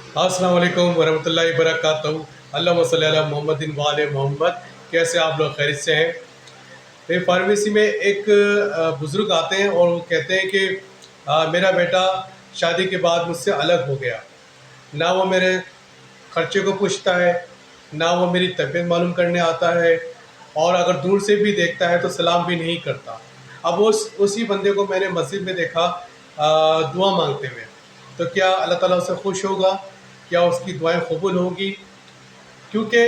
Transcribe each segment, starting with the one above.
अस्सलाम वालेकुम वरहमतुल्लाहि वबरकातुहू। अल्लाहुम्मा सल्ली अला मुहम्मदिन व आले मोहम्मद। कैसे आप लोग खैरियत से हैं? मेरी फार्मेसी में एक बुज़ुर्ग आते हैं और वो कहते हैं कि मेरा बेटा शादी के बाद मुझसे अलग हो गया। ना वो मेरे खर्चे को पूछता है, ना वो मेरी तबीयत मालूम करने आता है, और अगर दूर से भी देखता है तो सलाम भी नहीं करता। अब उसी बंदे को मैंने मस्जिद में देखा दुआ मांगते हुए। तो क्या अल्लाह ताला उससे खुश होगा? क्या उसकी दुआएं कबूल होंगी? क्योंकि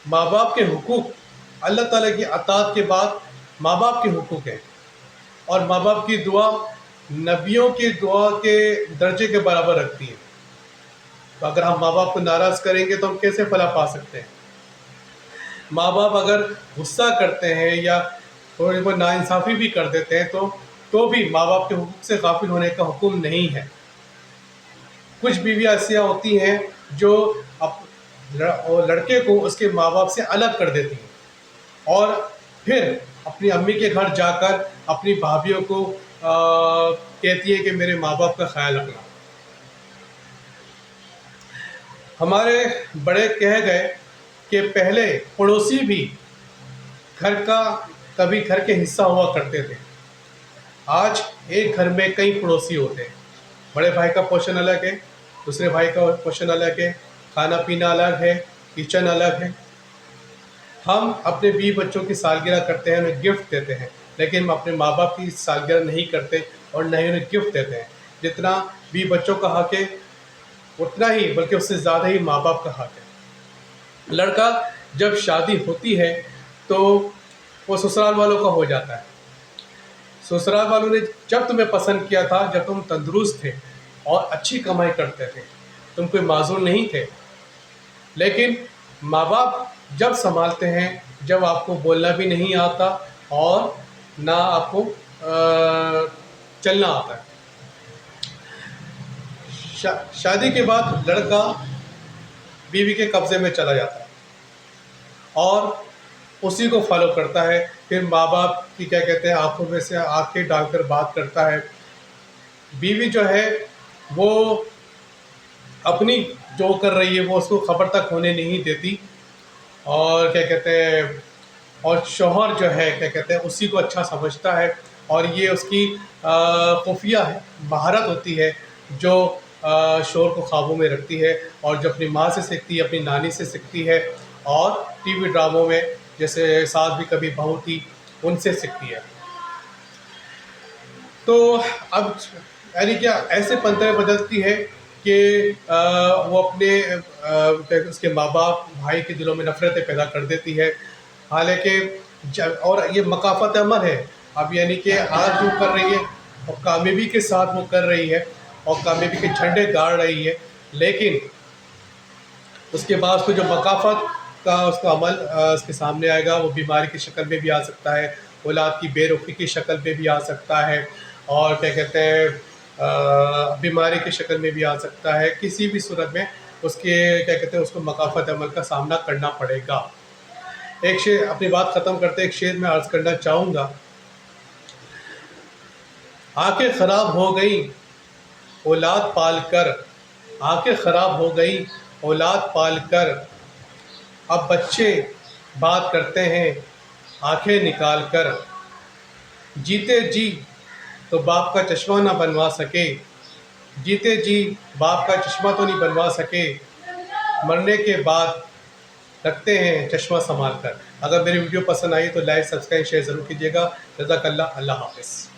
माँ बाप के हुकूक अल्लाह ताला की अताअत के बाद माँ बाप के हुकूक हैं, और माँ बाप की दुआ नबियों की दुआ के दर्जे के बराबर रखती है। तो अगर हम माँ बाप को नाराज़ करेंगे तो हम कैसे फलाह पा सकते हैं? माँ बाप अगर गुस्सा करते हैं या थोड़ी बहुत नाइंसाफ़ी भी कर देते हैं तो भी माँ बाप के हुकूक से गाफिल होने का हुक्म नहीं है। कुछ बीवियाँ ऐसी होती हैं जो लड़के को उसके माँ बाप से अलग कर देती हैं, और फिर अपनी अम्मी के घर जाकर अपनी भाभीयों को कहती है कि मेरे माँ बाप का ख्याल रखना। हमारे बड़े कह गए कि पहले पड़ोसी भी घर का कभी घर के हिस्सा हुआ करते थे। आज एक घर में कई पड़ोसी होते हैं। बड़े भाई का पोर्शन अलग है, दूसरे भाई का पोर्शन अलग है, खाना पीना अलग है, किचन अलग है। हम अपने बीवी बच्चों की सालगिरह करते हैं, उन्हें गिफ्ट देते हैं, लेकिन हम अपने माँ बाप की सालगिरह नहीं करते और न ही उन्हें गिफ्ट देते हैं। जितना बीवी बच्चों का हक है उतना ही, बल्कि उससे ज़्यादा ही माँ बाप का हक है। लड़का जब शादी होती है तो वो ससुराल वालों का हो जाता है। ससुराल वालों ने जब तुम्हें पसंद किया था जब तुम तंदुरुस्त थे और अच्छी कमाई करते थे, तुम कोई माजूर नहीं थे। लेकिन माँ बाप जब संभालते हैं जब आपको बोलना भी नहीं आता और ना आपको चलना आता है। शादी के बाद लड़का बीवी के कब्ज़े में चला जाता है और उसी को फॉलो करता है। फिर माँ बाप की क्या कहते हैं आंखों में से आंखें डालकर बात करता है। बीवी जो है वो अपनी जो कर रही है वो उसको खबर तक होने नहीं देती, और क्या कहते हैं और शौहर जो है क्या कहते हैं उसी को अच्छा समझता है। और ये उसकी खुफिया महारत होती है जो शोहर को ख्वाबों में रखती है, और जो अपनी माँ से सीखती है, अपनी नानी से सीखती है, और टीवी ड्रामों में जैसे सास भी कभी बहू थी उनसे सीखती है। तो अब यानी क्या ऐसे पंतरे बदलती है कि वो अपने उसके माँ बाप भाई के दिलों में नफ़रतें पैदा कर देती है। हालांकि और ये मकाफ़त अमर है। अब यानी कि आज जो कर रही है और कामयाबी के साथ वो कर रही है और कामयाबी के झंडे गाड़ रही है, लेकिन उसके बाद उसको जो मकाफ़त का उसका अमल उसके सामने आएगा, वो बीमारी की शक्ल में भी आ सकता है, औलाद की बेरुखी की शक्ल में भी आ सकता है, और क्या कहते हैं बीमारी की शक्ल में भी आ सकता है। किसी भी सूरत में उसके क्या कहते हैं उसको मकाफ़त अमल का सामना करना पड़ेगा। एक शेर अपनी बात ख़त्म करते एक शेर में अर्ज़ करना चाहूँगा। आंखें ख़राब हो गई औलाद पाल कर, आंखें ख़राब हो गई औलाद पाल कर, अब बच्चे बात करते हैं आंखें निकाल कर। जीते जी तो बाप का चश्मा ना बनवा सके, जीते जी बाप का चश्मा तो नहीं बनवा सके, मरने के बाद रखते हैं चश्मा संभाल कर। अगर मेरी वीडियो पसंद आई तो लाइक सब्सक्राइब शेयर ज़रूर कीजिएगा। जज़ाकल्लाह। अल्लाह हाफ़िज़।